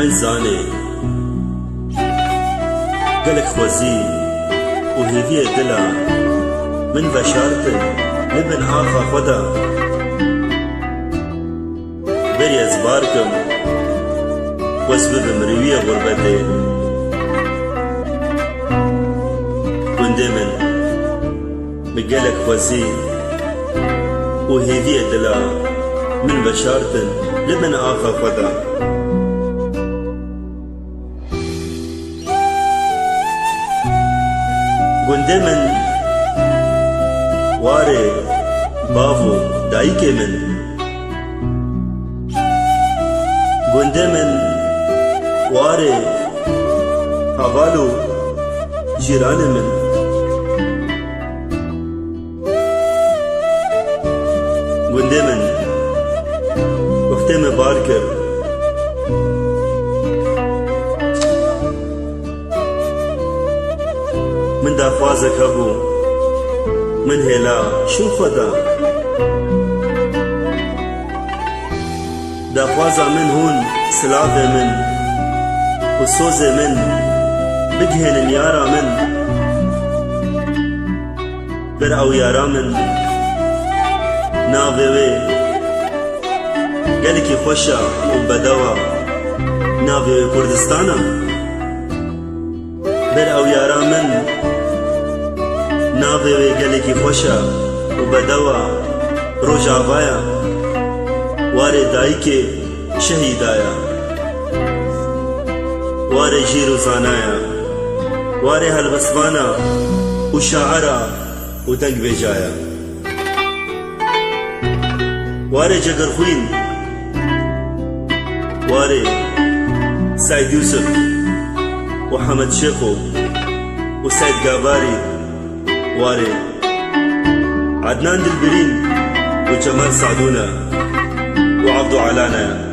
زاني قالك خوزي وهذي دلا من بشارة لبن آخا خدا بري أزباركم واسبب مروية غربتي وندمن مقالك خوزي وهذي دلا من بشارة لبن آخا خدا وندمن واري بافو دايكي من وندمن واري هوالو جيران من وندمن وقتما باركر من دافوازك هبو من هلا شو خدا دافوازا من هون سلافة من وصوزة من بجهن يارا من برعو يارا من ناوي قالكي خوشا وبدوا ناوي كردستانا برعو يارا من ناوي قالكي خوشا وبدوا روجاوايا واري دايكي شهيدايا واري جيرو زانايا واري هالبسوانا وشاعرا ودنق بيجايا واري جگر خوين واري سعيد يوسف وحمد شيخو وسعيد قاباري واري عدنان دلبرين وجمال سعدونا وعبدو علانا